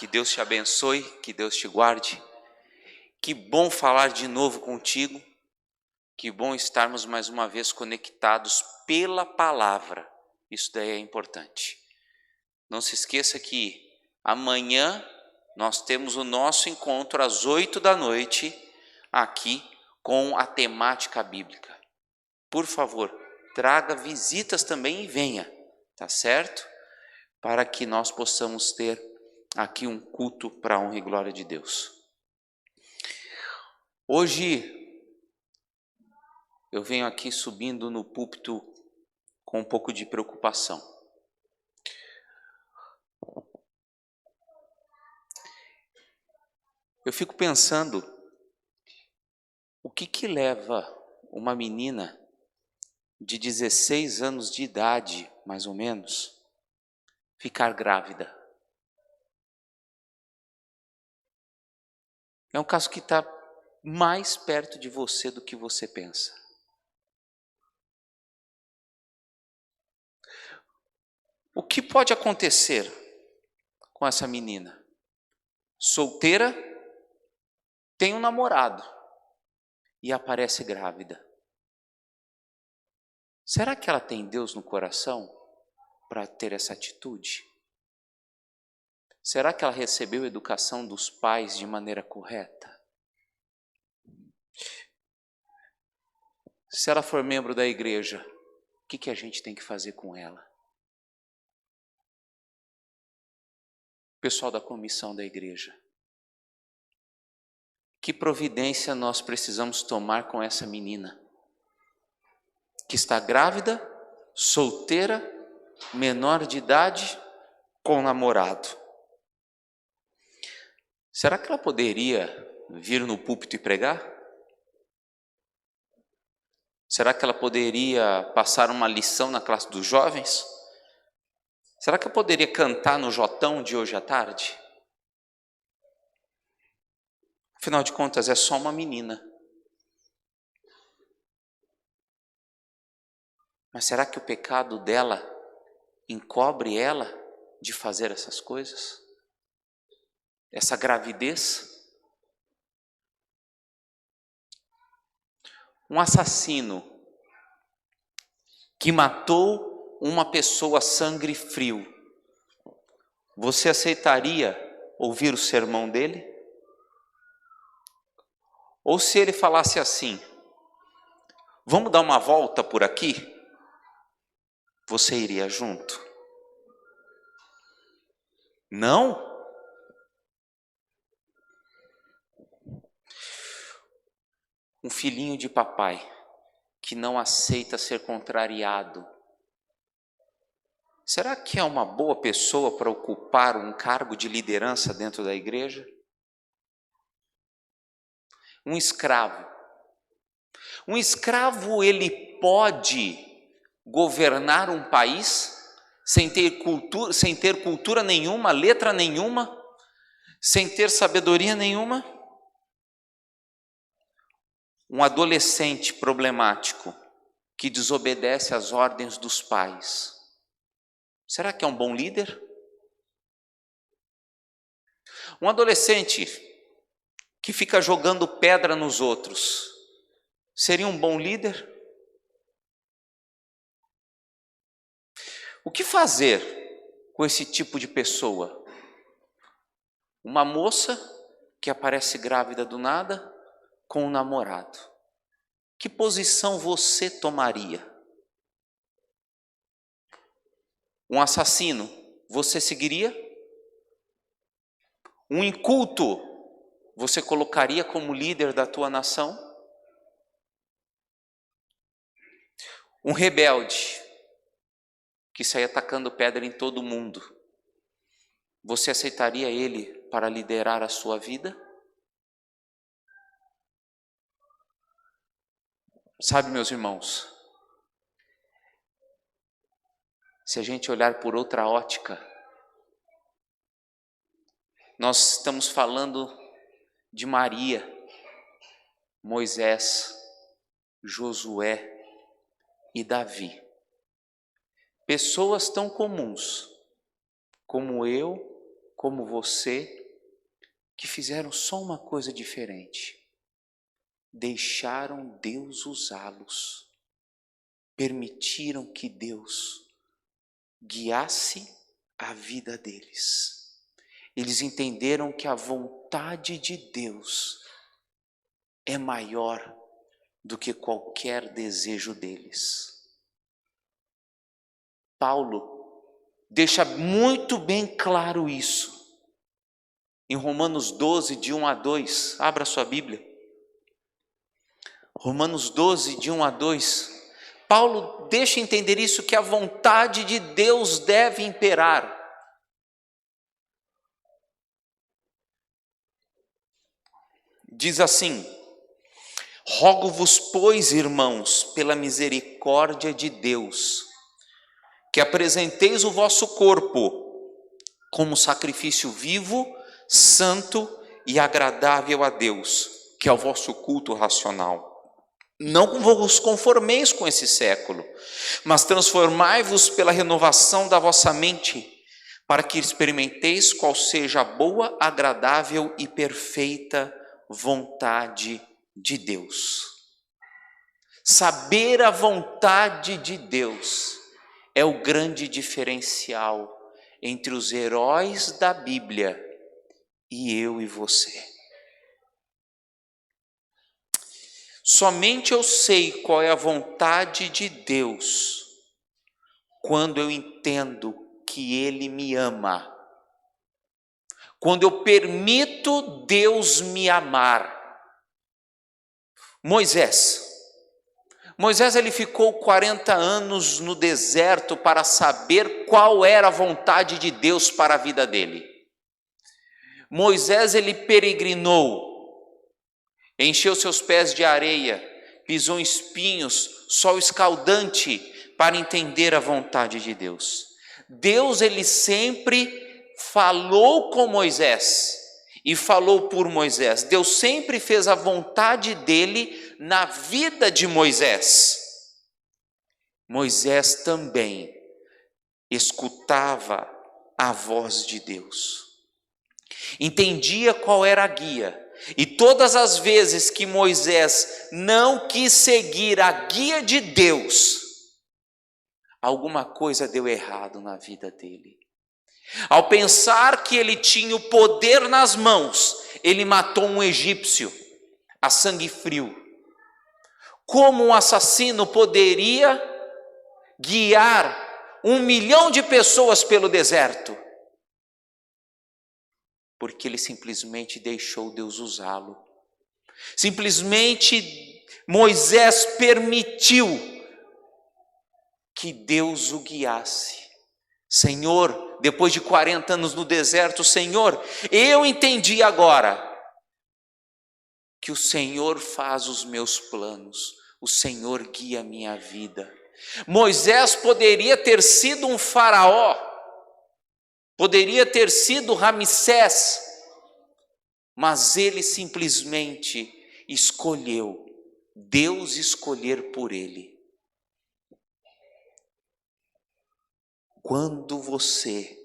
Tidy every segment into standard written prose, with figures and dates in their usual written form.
que Deus te abençoe, que Deus te guarde. Que bom falar de novo contigo. Que bom estarmos mais uma vez conectados pela palavra. Isso daí é importante. Não se esqueça que amanhã nós temos o nosso encontro às 8 da noite aqui com a temática bíblica. Por favor, traga visitas também e venha, tá certo? Para que nós possamos ter aqui um culto para a honra e glória de Deus. Hoje eu venho aqui subindo no púlpito com um pouco de preocupação. Eu fico pensando, o que leva uma menina de 16 anos de idade, mais ou menos, ficar grávida? É um caso que está mais perto de você do que você pensa. O que pode acontecer com essa menina? Solteira, tem um namorado e aparece grávida. Será que ela tem Deus no coração para ter essa atitude? Será que ela recebeu a educação dos pais de maneira correta? Se ela for membro da igreja, o que a gente tem que fazer com ela? Pessoal da comissão da igreja, que providência nós precisamos tomar com essa menina que está grávida, solteira, menor de idade, com namorado? Será que ela poderia vir no púlpito e pregar? Será que ela poderia passar uma lição na classe dos jovens? Será que eu poderia cantar no Jotão de hoje à tarde? Afinal de contas, é só uma menina. Mas será que o pecado dela encobre ela de fazer essas coisas? Essa gravidez? Um assassino que matou uma pessoa a sangue frio, você aceitaria ouvir o sermão dele? Ou se ele falasse assim, vamos dar uma volta por aqui? Você iria junto? Não? Um filhinho de papai que não aceita ser contrariado, será que é uma boa pessoa para ocupar um cargo de liderança dentro da igreja? Um escravo. Um escravo, ele pode governar um país sem ter cultura nenhuma, letra nenhuma, sem ter sabedoria nenhuma? Um adolescente problemático que desobedece às ordens dos pais, será que é um bom líder? Um adolescente que fica jogando pedra nos outros, seria um bom líder? O que fazer com esse tipo de pessoa? Uma moça que aparece grávida do nada com um namorado. Que posição você tomaria? Um assassino, você seguiria? Um inculto, você colocaria como líder da tua nação? Um rebelde, que sai atacando pedra em todo mundo, você aceitaria ele para liderar a sua vida? Sabe, meus irmãos, se a gente olhar por outra ótica, nós estamos falando de Maria, Moisés, Josué e Davi. Pessoas tão comuns como eu, como você, que fizeram só uma coisa diferente. Deixaram Deus usá-los. Permitiram que Deus guiasse a vida deles. Eles entenderam que a vontade de Deus é maior do que qualquer desejo deles. Paulo deixa muito bem claro isso. Em Romanos 12, de 1 a 2, abra sua Bíblia. Romanos 12, de 1 a 2. Paulo deixa entender isso, que a vontade de Deus deve imperar. Diz assim: rogo-vos, pois, irmãos, pela misericórdia de Deus, que apresenteis o vosso corpo como sacrifício vivo, santo e agradável a Deus, que é o vosso culto racional. Não vos conformeis com esse século, mas transformai-vos pela renovação da vossa mente, para que experimenteis qual seja a boa, agradável e perfeita vontade de Deus. Saber a vontade de Deus é o grande diferencial entre os heróis da Bíblia e eu e você. Somente eu sei qual é a vontade de Deus quando eu entendo que Ele me ama. Quando eu permito Deus me amar. Moisés ele ficou 40 anos no deserto para saber qual era a vontade de Deus para a vida dele. Moisés ele peregrinou, encheu seus pés de areia, pisou em espinhos, sol escaldante, para entender a vontade de Deus. Deus ele sempre falou com Moisés e falou por Moisés. Deus sempre fez a vontade dele na vida de Moisés. Moisés também escutava a voz de Deus, entendia qual era a guia, e todas as vezes que Moisés não quis seguir a guia de Deus, alguma coisa deu errado na vida dele. Ao pensar que ele tinha o poder nas mãos, ele matou um egípcio a sangue frio. Como um assassino poderia guiar 1 milhão de pessoas pelo deserto? Porque ele simplesmente deixou Deus usá-lo. Simplesmente Moisés permitiu que Deus o guiasse. Senhor, depois de 40 anos no deserto, Senhor, eu entendi agora que o Senhor faz os meus planos, o Senhor guia a minha vida. Moisés poderia ter sido um faraó, poderia ter sido Ramsés, mas ele simplesmente escolheu, Deus escolher por ele. Quando você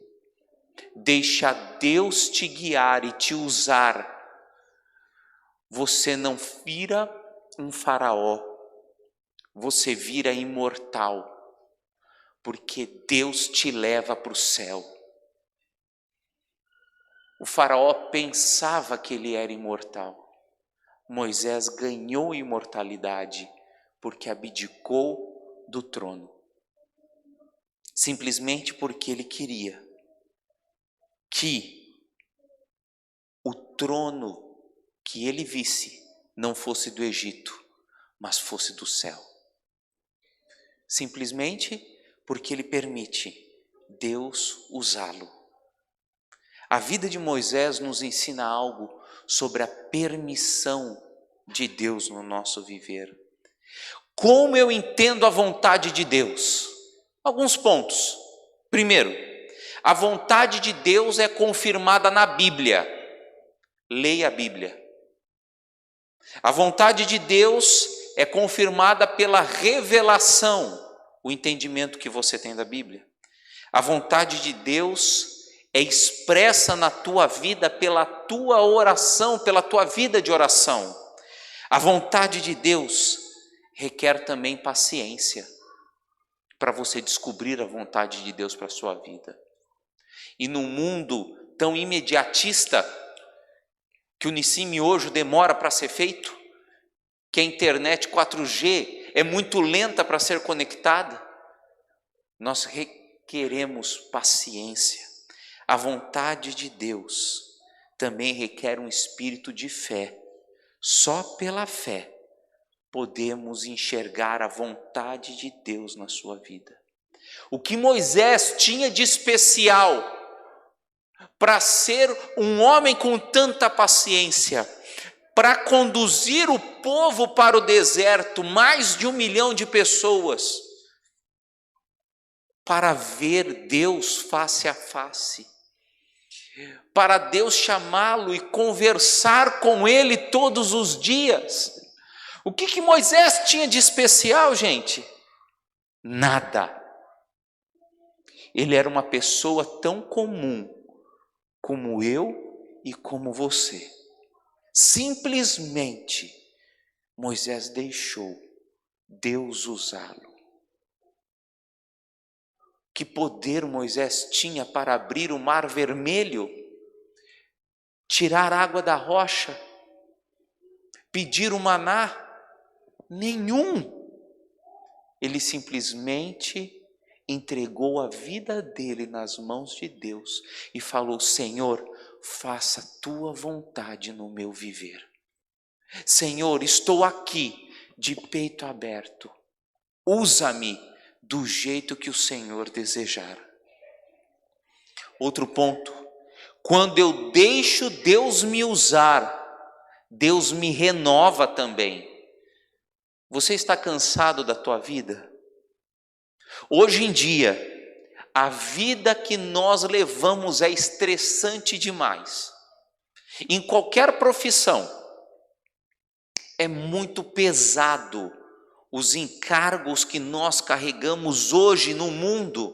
deixa Deus te guiar e te usar, você não vira um faraó, você vira imortal, porque Deus te leva para o céu. O faraó pensava que ele era imortal. Moisés ganhou imortalidade porque abdicou do trono. Simplesmente porque ele queria que o trono que ele visse não fosse do Egito, mas fosse do céu. Simplesmente porque ele permite Deus usá-lo. A vida de Moisés nos ensina algo sobre a permissão de Deus no nosso viver. Como eu entendo a vontade de Deus? Alguns pontos. Primeiro, a vontade de Deus é confirmada na Bíblia. Leia a Bíblia. A vontade de Deus é confirmada pela revelação, o entendimento que você tem da Bíblia. A vontade de Deus é expressa na tua vida pela tua oração, pela tua vida de oração. A vontade de Deus requer também paciência para você descobrir a vontade de Deus para a sua vida. E num mundo tão imediatista, que o Nissim hoje demora para ser feito, que a internet 4G é muito lenta para ser conectada, nós requeremos paciência. A vontade de Deus também requer um espírito de fé. Só pela fé podemos enxergar a vontade de Deus na sua vida. O que Moisés tinha de especial para ser um homem com tanta paciência, para conduzir o povo para o deserto, mais de 1 milhão de pessoas, para ver Deus face a face, para Deus chamá-lo e conversar com ele todos os dias. O que Moisés tinha de especial, gente? Nada. Ele era uma pessoa tão comum como eu e como você. Simplesmente, Moisés deixou Deus usá-lo. Que poder Moisés tinha para abrir o mar vermelho, tirar água da rocha, pedir o maná? Nenhum. Ele simplesmente entregou a vida dele nas mãos de Deus e falou: Senhor, faça a tua vontade no meu viver. Senhor, estou aqui de peito aberto. Usa-me do jeito que o Senhor desejar. Outro ponto: quando eu deixo Deus me usar, Deus me renova também. Você está cansado da tua vida? Hoje em dia, a vida que nós levamos é estressante demais. Em qualquer profissão, é muito pesado os encargos que nós carregamos hoje no mundo,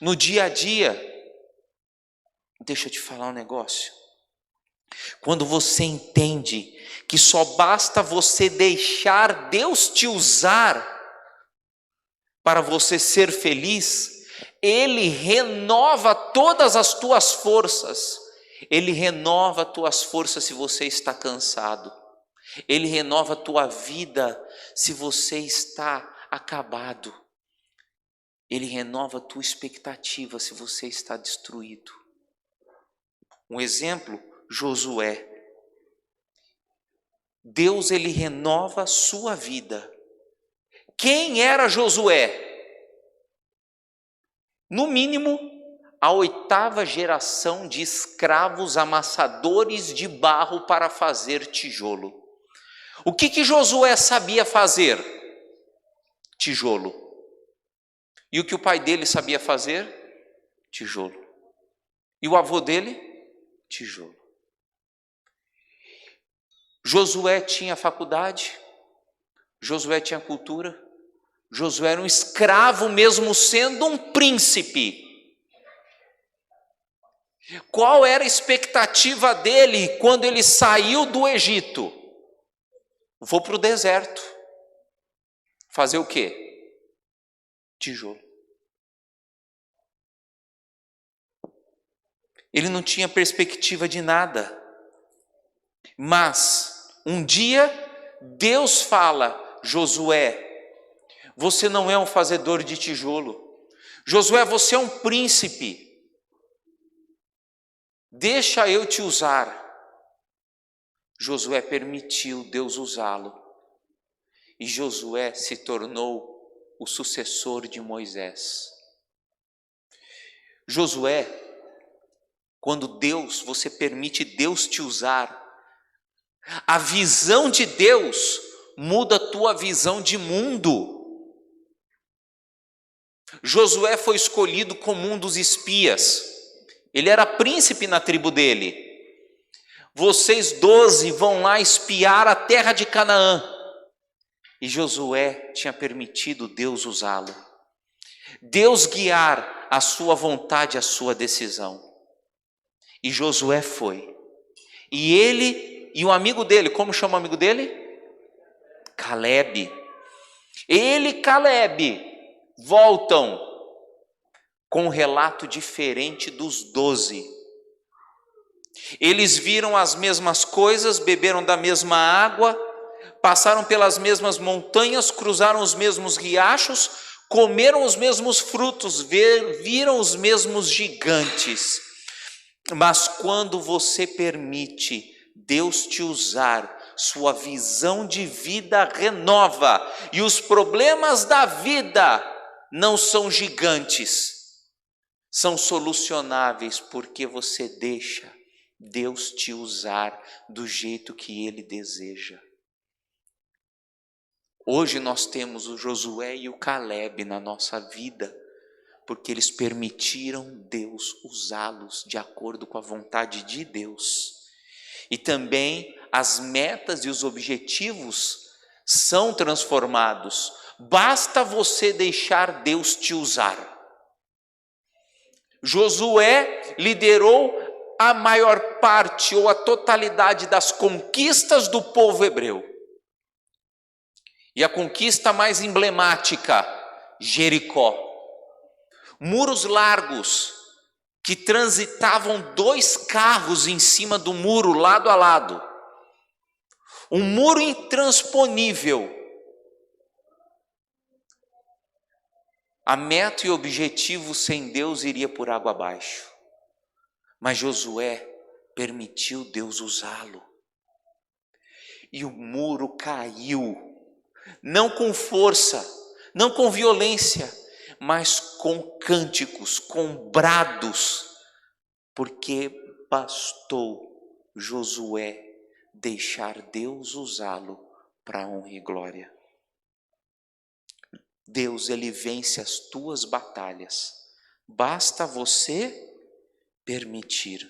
no dia a dia. Deixa eu te falar um negócio. Quando você entende que só basta você deixar Deus te usar para você ser feliz, Ele renova todas as tuas forças. Ele renova as tuas forças se você está cansado. Ele renova a tua vida se você está acabado. Ele renova a tua expectativa se você está destruído. Um exemplo, Josué. Deus, ele renova a sua vida. Quem era Josué? No mínimo, a 8ª geração de escravos amassadores de barro para fazer tijolo. O que Josué sabia fazer? Tijolo. E o que o pai dele sabia fazer? Tijolo. E o avô dele? Tijolo. Josué tinha faculdade, Josué tinha cultura, Josué era um escravo mesmo sendo um príncipe. Qual era a expectativa dele quando ele saiu do Egito? Vou para o deserto. Fazer o quê? Tijolo. Ele não tinha perspectiva de nada. Mas um dia Deus fala: Josué, você não é um fazedor de tijolo. Josué, você é um príncipe. Deixa eu te usar. Josué permitiu Deus usá-lo. E Josué se tornou o sucessor de Moisés. Josué, quando você permite Deus te usar, a visão de Deus muda a tua visão de mundo. Josué foi escolhido como um dos espias. Ele era príncipe na tribo dele. Vocês 12 vão lá espiar a terra de Canaã. E Josué tinha permitido Deus usá-lo. Deus guiar a sua vontade, a sua decisão. E Josué foi. E ele e o amigo dele, como chama o amigo dele? Calebe. Ele e Calebe voltam com um relato diferente dos 12. Eles viram as mesmas coisas, beberam da mesma água, passaram pelas mesmas montanhas, cruzaram os mesmos riachos, comeram os mesmos frutos, viram os mesmos gigantes. Mas quando você permite Deus te usar, sua visão de vida renova, e os problemas da vida não são gigantes, são solucionáveis, porque você deixa Deus te usar do jeito que Ele deseja. Hoje nós temos o Josué e o Calebe na nossa vida, porque eles permitiram Deus usá-los de acordo com a vontade de Deus. E também as metas e os objetivos são transformados. Basta você deixar Deus te usar. Josué liderou a maior parte ou a totalidade das conquistas do povo hebreu. E a conquista mais emblemática, Jericó. Muros largos que transitavam 2 carros em cima do muro, lado a lado. Um muro intransponível. A meta e o objetivo sem Deus iria por água abaixo. Mas Josué permitiu Deus usá-lo. E o muro caiu, não com força, não com violência, mas com cânticos, com brados, porque bastou Josué deixar Deus usá-lo para honra e glória. Deus, Ele vence as tuas batalhas, basta você permitir.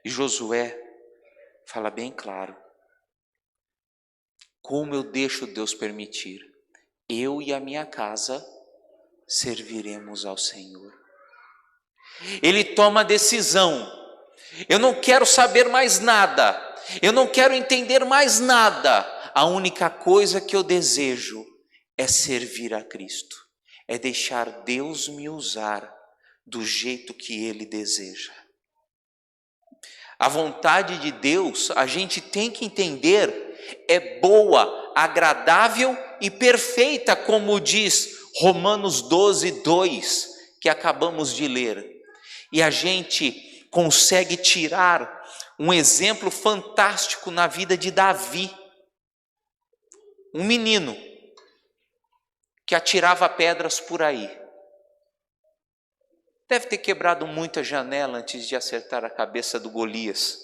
E Josué fala bem claro: como eu deixo Deus permitir? Eu e a minha casa serviremos ao Senhor. Ele toma a decisão: eu não quero saber mais nada, eu não quero entender mais nada, a única coisa que eu desejo é servir a Cristo, é deixar Deus me usar do jeito que Ele deseja. A vontade de Deus, a gente tem que entender, é boa, agradável e perfeita, como diz Romanos 12, 2, que acabamos de ler. E a gente consegue tirar um exemplo fantástico na vida de Davi, um menino que atirava pedras por aí. Deve ter quebrado muita janela antes de acertar a cabeça do Golias.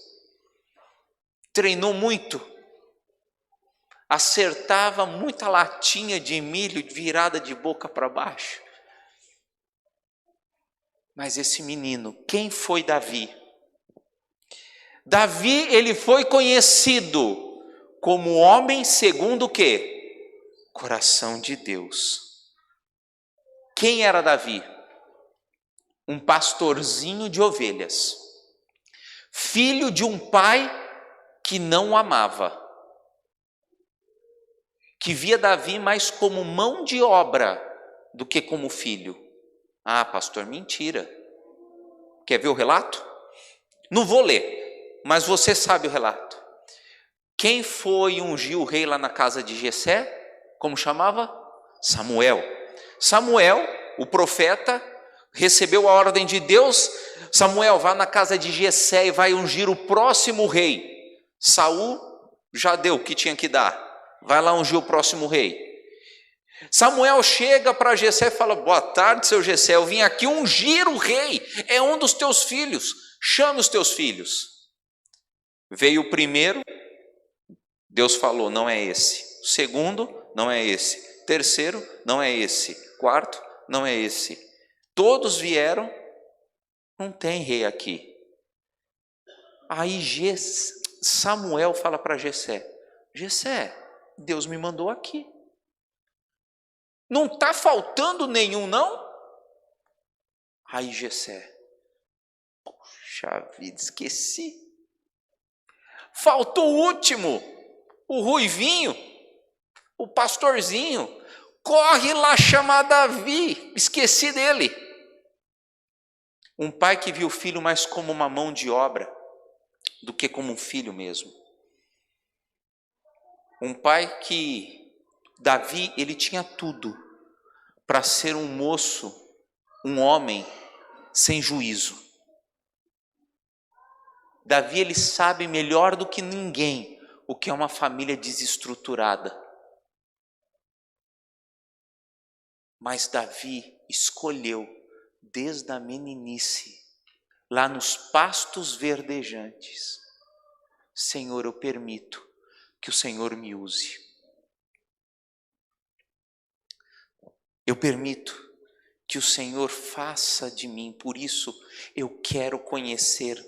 Treinou muito. Acertava muita latinha de milho virada de boca para baixo. Mas esse menino, quem foi Davi? Davi, ele foi conhecido como homem segundo o quê? Coração de Deus. Quem era Davi? Um pastorzinho de ovelhas, filho de um pai que não o amava, que via Davi mais como mão de obra do que como filho. Ah, pastor, mentira. Quer ver o relato? Não vou ler, mas você sabe o relato. Quem foi ungir o rei lá na casa de Jessé? Como chamava? Samuel. Samuel, o profeta, recebeu a ordem de Deus: Samuel, vá na casa de Jessé e vai ungir o próximo rei. Saul já deu o que tinha que dar, vai lá ungir o próximo rei. Samuel chega para Jessé e fala: boa tarde, seu Jessé, eu vim aqui ungir o rei, é um dos teus filhos, chame os teus filhos. Veio o primeiro, Deus falou: não é esse. O segundo, não é esse. Terceiro, não é esse. Quarto, não é esse. Todos vieram, não tem rei aqui. Aí Samuel fala para Jessé: Jessé, Deus me mandou aqui. Não está faltando nenhum, não? Aí Jessé: Puxa vida, esqueci. Faltou o último, o ruivinho, o pastorzinho. Corre lá chamar Davi, esqueci dele. Um pai que viu o filho mais como uma mão de obra do que como um filho mesmo. Um pai que, Davi, ele tinha tudo para ser um moço, um homem sem juízo. Davi, ele sabe melhor do que ninguém o que é uma família desestruturada. Mas Davi escolheu, desde a meninice, lá nos pastos verdejantes: Senhor, eu permito que o Senhor me use. Eu permito que o Senhor faça de mim, por isso eu quero conhecer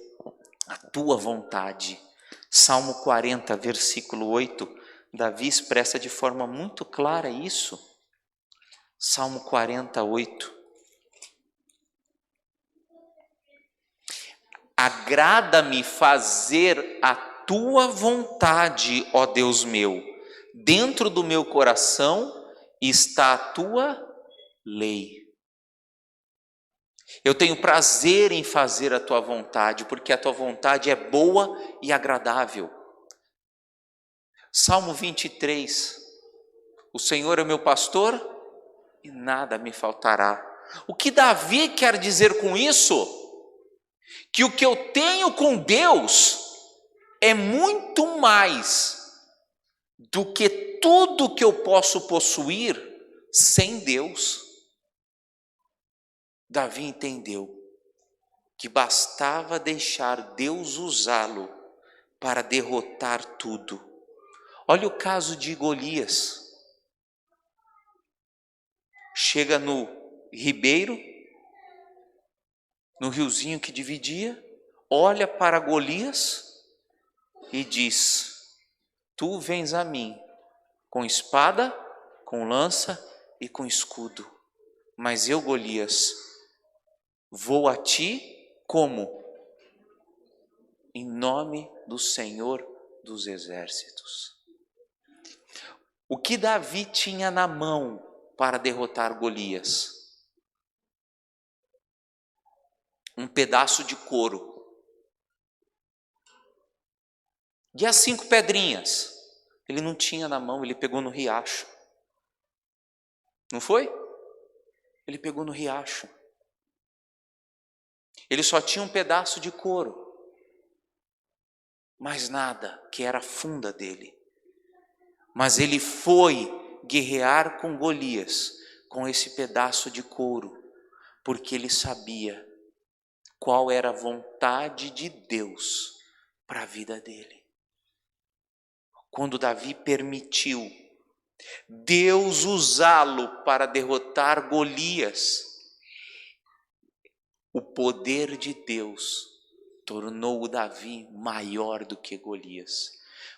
a tua vontade. Salmo 40, versículo 8, Davi expressa de forma muito clara isso. Salmo 48. Agrada-me fazer a tua vontade, ó Deus meu. Dentro do meu coração está a tua lei. Eu tenho prazer em fazer a tua vontade, porque a tua vontade é boa e agradável. Salmo 23. O Senhor é meu pastor e nada me faltará. O que Davi quer dizer com isso? Que o que eu tenho com Deus é muito mais do que tudo que eu posso possuir sem Deus. Davi entendeu que bastava deixar Deus usá-lo para derrotar tudo. Olha o caso de Golias. Chega no ribeiro, no riozinho que dividia, olha para Golias e diz: tu vens a mim com espada, com lança e com escudo, mas eu, Golias, vou a ti como? Em nome do Senhor dos Exércitos. O que Davi tinha na mão para derrotar Golias? Um pedaço de couro. E as 5 pedrinhas? Ele não tinha na mão, ele pegou no riacho. Não foi? Ele pegou no riacho. Ele só tinha um pedaço de couro. Mais nada, que era a funda dele. Mas ele foi guerrear com Golias, com esse pedaço de couro, porque ele sabia qual era a vontade de Deus para a vida dele. Quando Davi permitiu Deus usá-lo para derrotar Golias, o poder de Deus tornou o Davi maior do que Golias,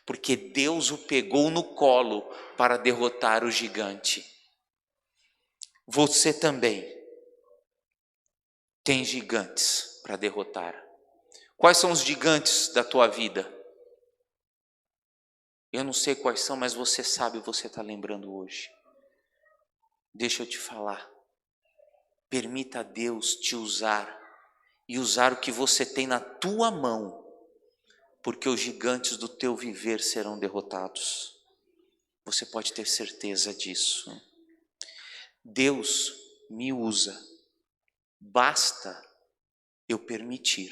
porque Deus o pegou no colo para derrotar o gigante. Você também tem gigantes para derrotar. Quais são os gigantes da tua vida? Eu não sei quais são, mas você sabe, você está lembrando hoje. Deixa eu te falar. Permita a Deus te usar e usar o que você tem na tua mão, porque os gigantes do teu viver serão derrotados. Você pode ter certeza disso. Deus me usa, basta eu permitir.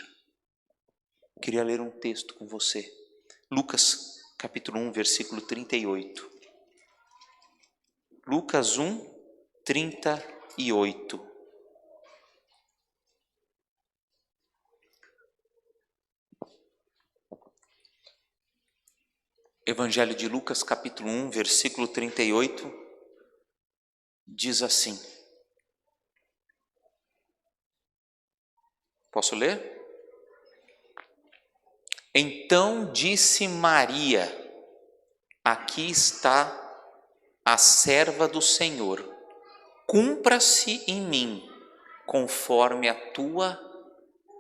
Eu queria ler um texto com você. Lucas capítulo 1, versículo 38. Lucas 1, 38. Evangelho de Lucas, capítulo 1, versículo 38, diz assim. Posso ler? Então disse Maria: aqui está a serva do Senhor, cumpra-se em mim conforme a tua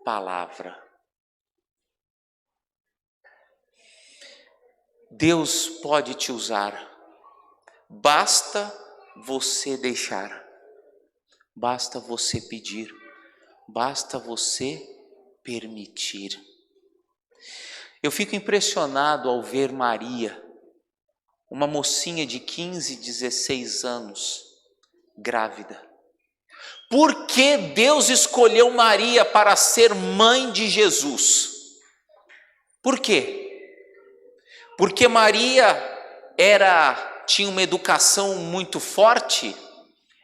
palavra. Deus pode te usar, basta você deixar, basta você pedir, basta você permitir. Eu fico impressionado ao ver Maria, uma mocinha de 15, 16 anos, grávida. Por que Deus escolheu Maria para ser mãe de Jesus? Por quê? Porque Maria tinha uma educação muito forte,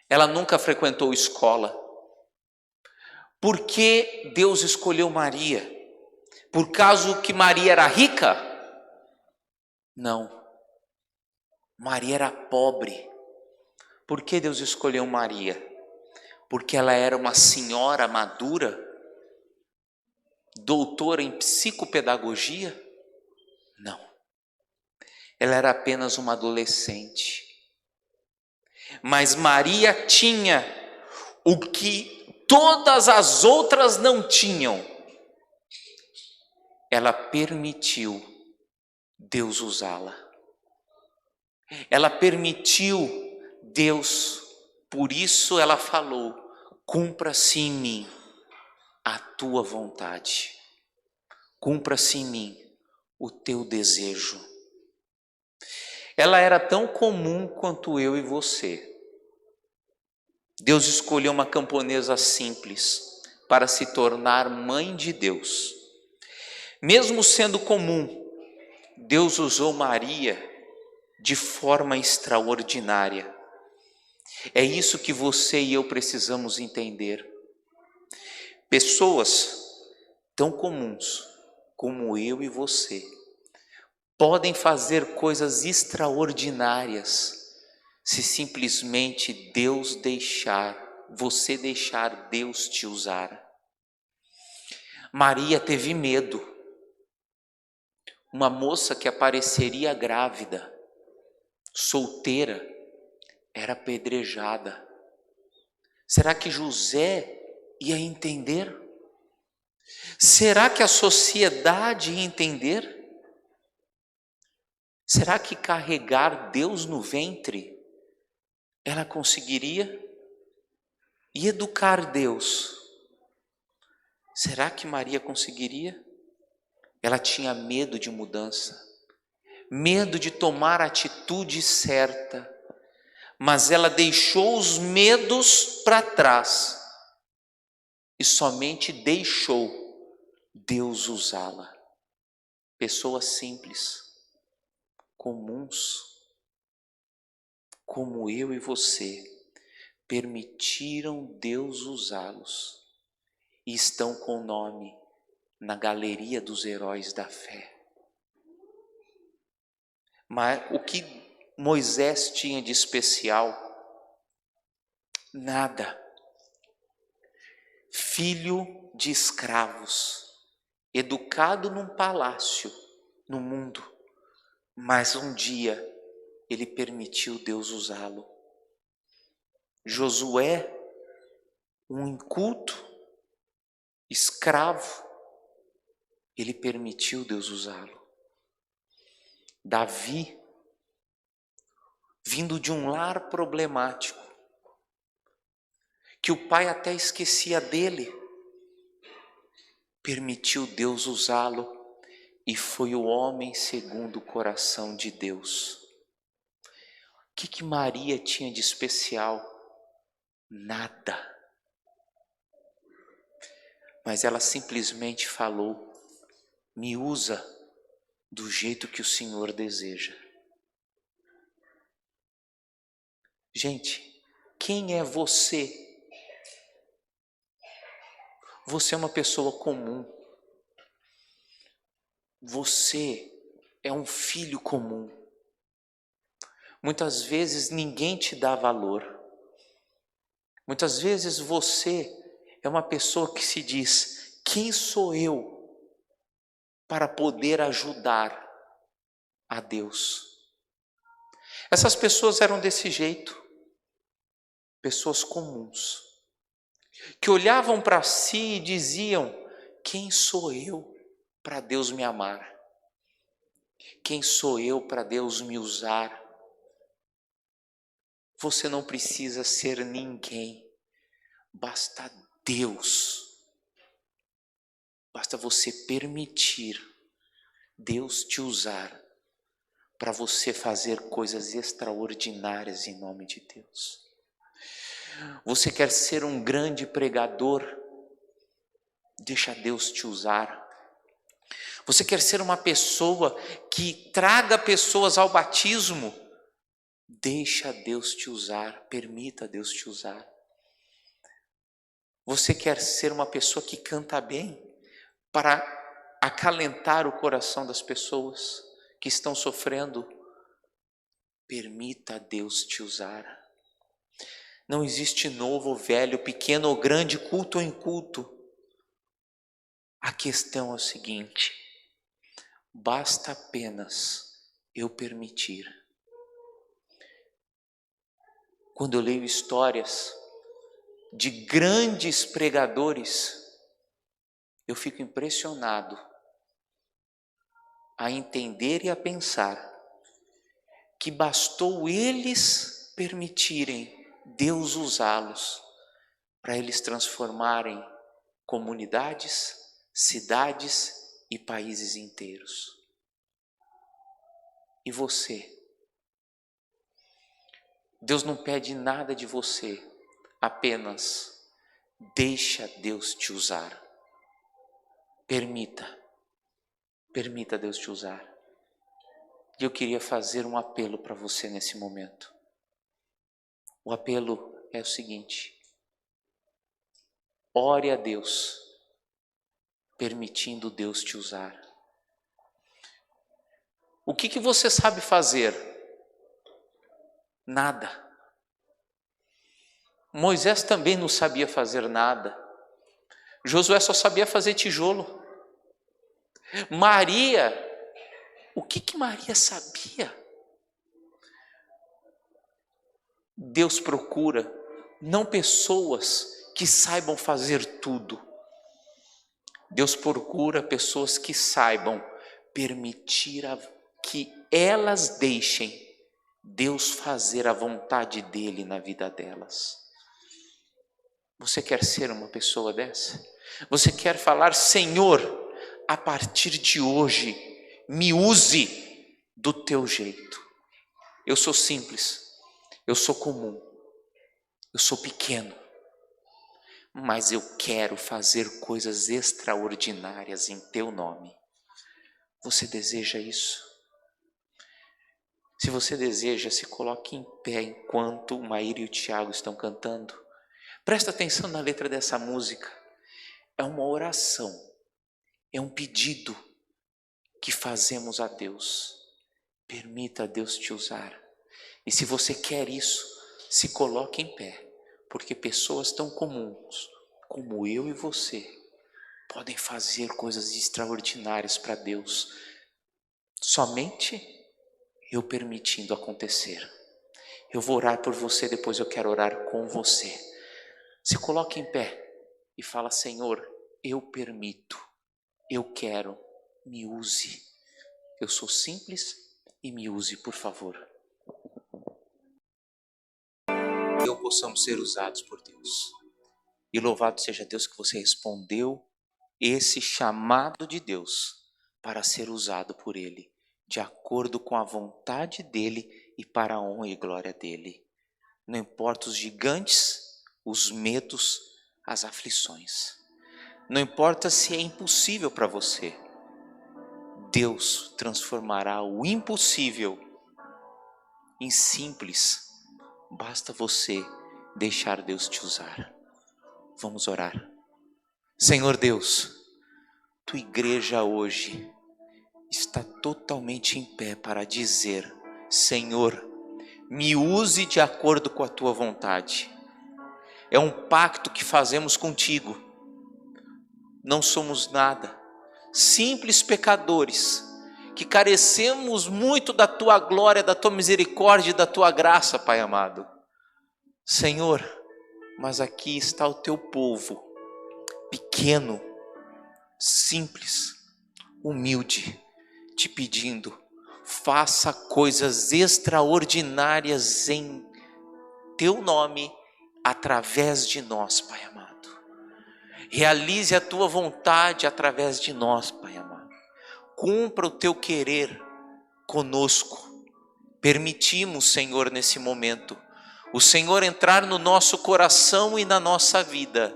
ela nunca frequentou escola. Por que Deus escolheu Maria? Por causa que Maria era rica? Não. Maria era pobre. Por que Deus escolheu Maria? Porque ela era uma senhora madura, doutora em psicopedagogia? Não. Ela era apenas uma adolescente. Mas Maria tinha o que todas as outras não tinham. Ela permitiu Deus usá-la. Ela permitiu Deus, por isso ela falou: cumpra-se em mim a tua vontade. Cumpra-se em mim o teu desejo. Ela era tão comum quanto eu e você. Deus escolheu uma camponesa simples para se tornar mãe de Deus. Mesmo sendo comum, Deus usou Maria de forma extraordinária. É isso que você e eu precisamos entender. Pessoas tão comuns como eu e você podem fazer coisas extraordinárias se simplesmente você deixar Deus te usar. Maria teve medo. Uma moça que apareceria grávida, solteira, era apedrejada. Será que José ia entender? Será que a sociedade ia entender? Será que carregar Deus no ventre ela conseguiria? E educar Deus, será que Maria conseguiria? Ela tinha medo de mudança, medo de tomar a atitude certa, mas ela deixou os medos para trás e somente deixou Deus usá-la. Pessoas simples, comuns, como eu e você, permitiram Deus usá-los e estão com o nome na galeria dos heróis da fé. Mas o que Moisés tinha de especial? Nada. Filho de escravos, educado num palácio, no mundo, mas um dia ele permitiu Deus usá-lo. Josué, um inculto, escravo, ele permitiu Deus usá-lo. Davi, vindo de um lar problemático, que o pai até esquecia dele, permitiu Deus usá-lo e foi o homem segundo o coração de Deus. O que Maria tinha de especial? Nada. Mas ela simplesmente falou: me usa do jeito que o Senhor deseja. Gente, quem é você? Você é uma pessoa comum. Você é um filho comum. Muitas vezes ninguém te dá valor. Muitas vezes você é uma pessoa que se diz: quem sou eu para poder ajudar a Deus? Essas pessoas eram desse jeito, pessoas comuns, que olhavam para si e diziam: quem sou eu para Deus me amar? Quem sou eu para Deus me usar? Você não precisa ser ninguém, basta Deus. Basta você permitir Deus te usar para você fazer coisas extraordinárias em nome de Deus. Você quer ser um grande pregador? Deixa Deus te usar. Você quer ser uma pessoa que traga pessoas ao batismo? Deixa Deus te usar, permita Deus te usar. Você quer ser uma pessoa que canta bem para acalentar o coração das pessoas que estão sofrendo? Permita Deus te usar. Não existe novo ou velho, pequeno ou grande, culto ou inculto. A questão é o seguinte: basta apenas eu permitir. Quando eu leio histórias de grandes pregadores, eu fico impressionado a entender e a pensar que bastou eles permitirem Deus usá-los para eles transformarem comunidades, cidades e países inteiros. E você? Deus não pede nada de você, apenas deixa Deus te usar. Permita Deus te usar. E eu queria fazer um apelo para você nesse momento. O apelo é o seguinte: ore a Deus, permitindo Deus te usar. O que você sabe fazer? Nada. Moisés também não sabia fazer nada. Josué só sabia fazer tijolo. Maria, o que Maria sabia? Deus procura não pessoas que saibam fazer tudo. Deus procura pessoas que saibam permitir que elas deixem Deus fazer a vontade dele na vida delas. Você quer ser uma pessoa dessa? Você quer falar: Senhor, a partir de hoje, me use do teu jeito. Eu sou simples, eu sou comum, eu sou pequeno, mas eu quero fazer coisas extraordinárias em teu nome. Você deseja isso? Se você deseja, se coloque em pé enquanto o Maíra e o Tiago estão cantando. Presta atenção na letra dessa música. É uma oração, é um pedido que fazemos a Deus. Permita Deus te usar. E se você quer isso, se coloque em pé, porque pessoas tão comuns como eu e você podem fazer coisas extraordinárias para Deus, somente eu permitindo acontecer. Eu vou orar por você, depois eu quero orar com você. Se coloque em pé e fala: Senhor, eu permito, eu quero, me use. Eu sou simples e me use, por favor. Que possamos ser usados por Deus. E louvado seja Deus que você respondeu esse chamado de Deus para ser usado por Ele, de acordo com a vontade dEle e para a honra e glória dEle. Não importa os gigantes, os medos, as aflições. Não importa se é impossível para você. Deus transformará o impossível em simples. Basta você deixar Deus te usar. Vamos orar. Senhor Deus, tua igreja hoje está totalmente em pé para dizer: Senhor, me use de acordo com a tua vontade. É um pacto que fazemos contigo. Não somos nada, simples pecadores, que carecemos muito da tua glória, da tua misericórdia e da tua graça, Pai amado. Senhor, mas aqui está o teu povo, pequeno, simples, humilde, te pedindo, faça coisas extraordinárias em teu nome, através de nós, Pai amado. Realize a tua vontade através de nós, Pai amado. Cumpra o teu querer conosco. Permitimos, Senhor, nesse momento, o Senhor entrar no nosso coração e na nossa vida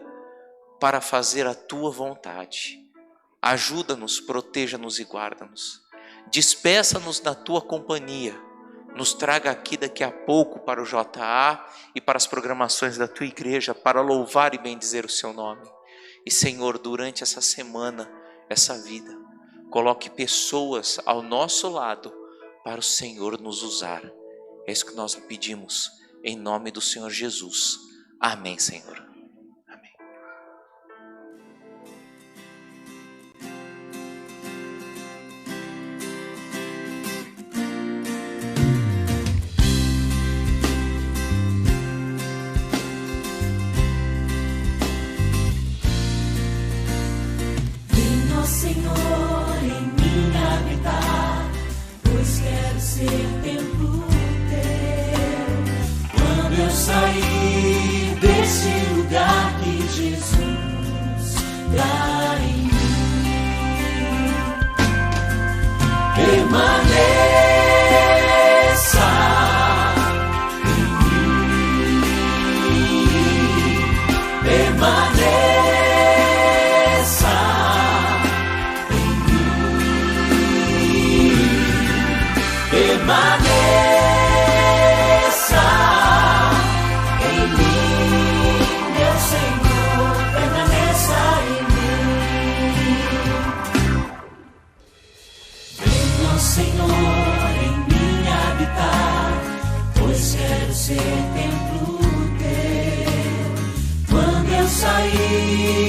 para fazer a tua vontade. Ajuda-nos, proteja-nos e guarda-nos. Despeça-nos da tua companhia. Nos traga aqui daqui a pouco para o JA e para as programações da tua igreja, para louvar e bendizer o seu nome. E, Senhor, durante essa semana, essa vida, coloque pessoas ao nosso lado para o Senhor nos usar. É isso que nós lhe pedimos, em nome do Senhor Jesus. Amém, Senhor. Amém. Venha, Senhor, em mim habitar, pois quero ser templo teu. Quando eu sair deste lugar que Jesus dá em mim, permaneça em mim, permaneça em mim, permaneça em mim, meu Senhor, permaneça em mim. Venha, Senhor, em mim habitar, pois quero ser templo teu. Quando eu sair